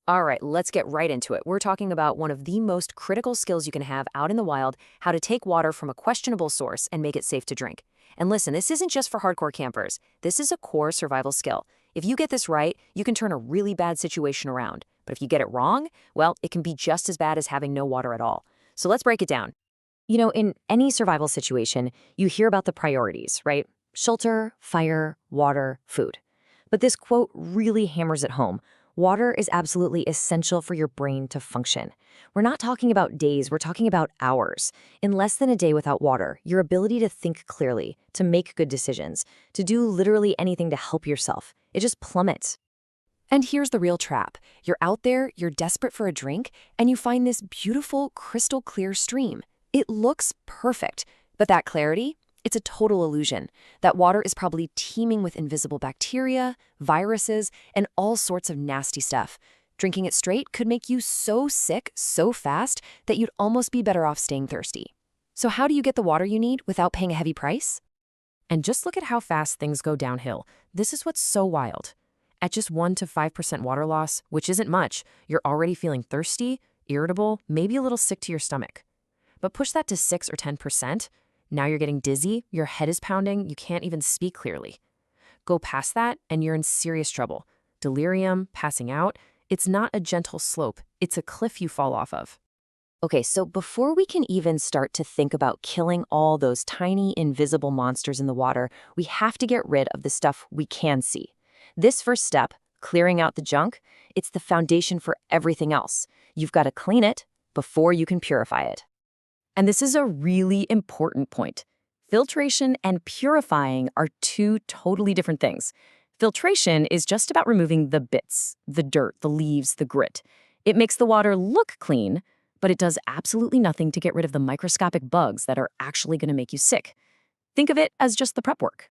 All right, let's get right into it. We're talking about one of the most critical skills you can have out in the wild, how to take water from a questionable source and make it safe to drink. And listen, this isn't just for hardcore campers. This is a core survival skill. If you get this right, you can turn a really bad situation around. But if you get it wrong, well, it can be just as bad as having no water at all. So let's break it down. In any survival situation, you hear about the priorities, right? Shelter, fire, water, food. But this quote really hammers it home. Water is absolutely essential for your brain to function. We're not talking about days, we're talking about hours. In less than a day without water, your ability to think clearly, to make good decisions, to do literally anything to help yourself, it just plummets. And here's the real trap. You're out there, you're desperate for a drink, and you find this beautiful, crystal clear stream. It looks perfect, but that clarity? It's a total illusion. That water is probably teeming with invisible bacteria, viruses, and all sorts of nasty stuff. Drinking it straight could make you so sick so fast that you'd almost be better off staying thirsty. So how do you get the water you need without paying a heavy price? And just look at how fast things go downhill. This is what's so wild. At just 1 to 5% water loss, which isn't much, you're already feeling thirsty, irritable, maybe a little sick to your stomach. But push that to 6 or 10%, now you're getting dizzy, your head is pounding, you can't even speak clearly. Go past that and you're in serious trouble. Delirium, passing out, it's not a gentle slope, it's a cliff you fall off of. Okay, so before we can even start to think about killing all those tiny, invisible monsters in the water, we have to get rid of the stuff we can see. This first step, clearing out the junk, it's the foundation for everything else. You've got to clean it before you can purify it. And this is a really important point. Filtration and purifying are two totally different things. Filtration is just about removing the bits, the dirt, the leaves, the grit. It makes the water look clean, but it does absolutely nothing to get rid of the microscopic bugs that are actually going to make you sick. Think of it as just the prep work.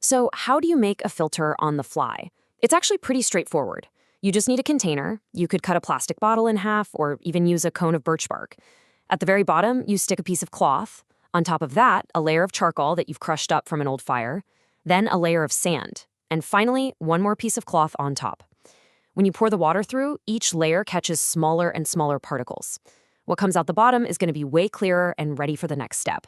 So how do you make a filter on the fly? It's actually pretty straightforward. You just need a container. You could cut a plastic bottle in half or even use a cone of birch bark. At the very bottom, you stick a piece of cloth. On top of that, a layer of charcoal that you've crushed up from an old fire. Then a layer of sand. And finally, one more piece of cloth on top. When you pour the water through, each layer catches smaller and smaller particles. What comes out the bottom is going to be way clearer and ready for the next step.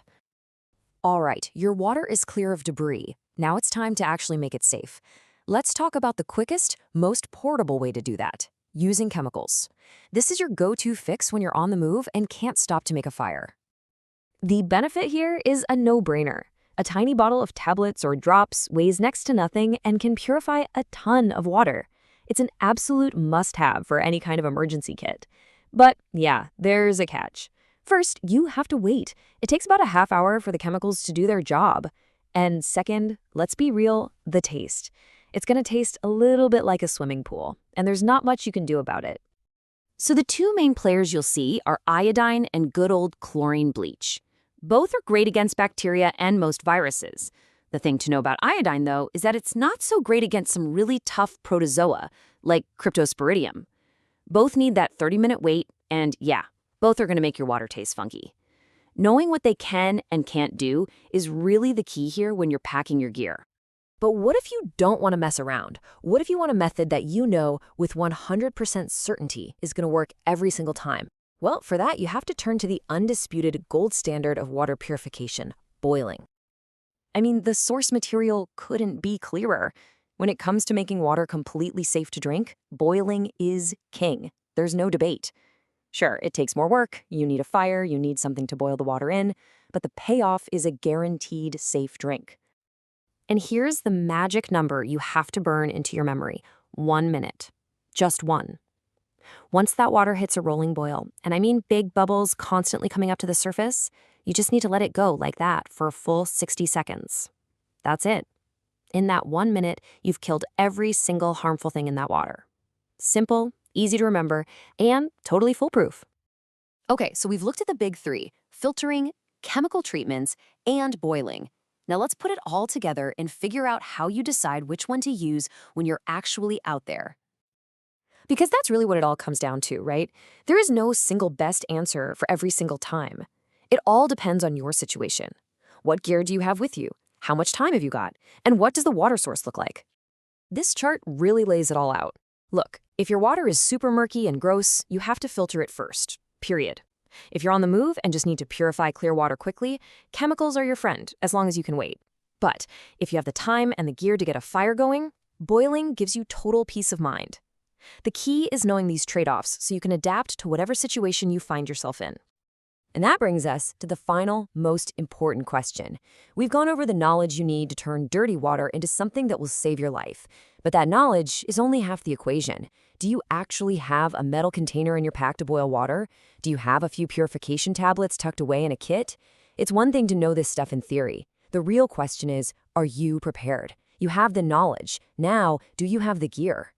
All right, your water is clear of debris. Now it's time to actually make it safe. Let's talk about the quickest, most portable way to do that. Using chemicals. This is your go-to fix when you're on the move and can't stop to make a fire. The benefit here is a no-brainer. A tiny bottle of tablets or drops weighs next to nothing and can purify a ton of water. It's an absolute must-have for any kind of emergency kit. But yeah, there's a catch. First, you have to wait. It takes about a half hour for the chemicals to do their job. And second, let's be real, the taste. It's going to taste a little bit like a swimming pool, and there's not much you can do about it. So the two main players you'll see are iodine and good old chlorine bleach. Both are great against bacteria and most viruses. The thing to know about iodine, though, is that it's not so great against some really tough protozoa, like cryptosporidium. Both need that 30-minute wait, and yeah, both are going to make your water taste funky. Knowing what they can and can't do is really the key here when you're packing your gear. But what if you don't want to mess around? What if you want a method that you know with 100% certainty is going to work every single time? Well, for that, you have to turn to the undisputed gold standard of water purification, boiling. I mean, the source material couldn't be clearer. When it comes to making water completely safe to drink, boiling is king. There's no debate. Sure, it takes more work, you need a fire, you need something to boil the water in, but the payoff is a guaranteed safe drink. And here's the magic number you have to burn into your memory. 1 minute. Just one. Once that water hits a rolling boil, and I mean big bubbles constantly coming up to the surface, you just need to let it go like that for a full 60 seconds. That's it. In that 1 minute, you've killed every single harmful thing in that water. Simple, easy to remember, and totally foolproof. Okay, so we've looked at the big three: filtering, chemical treatments, and boiling. Now let's put it all together and figure out how you decide which one to use when you're actually out there. Because that's really what it all comes down to, right? There is no single best answer for every single time. It all depends on your situation. What gear do you have with you? How much time have you got? And what does the water source look like? This chart really lays it all out. Look, if your water is super murky and gross, you have to filter it first. Period. If you're on the move and just need to purify clear water quickly, chemicals are your friend, as long as you can wait. But if you have the time and the gear to get a fire going, boiling gives you total peace of mind. The key is knowing these trade-offs so you can adapt to whatever situation you find yourself in. And that brings us to the final, most important question. We've gone over the knowledge you need to turn dirty water into something that will save your life. But that knowledge is only half the equation. Do you actually have a metal container in your pack to boil water? Do you have a few purification tablets tucked away in a kit? It's one thing to know this stuff in theory. The real question is, are you prepared? You have the knowledge. Now, do you have the gear?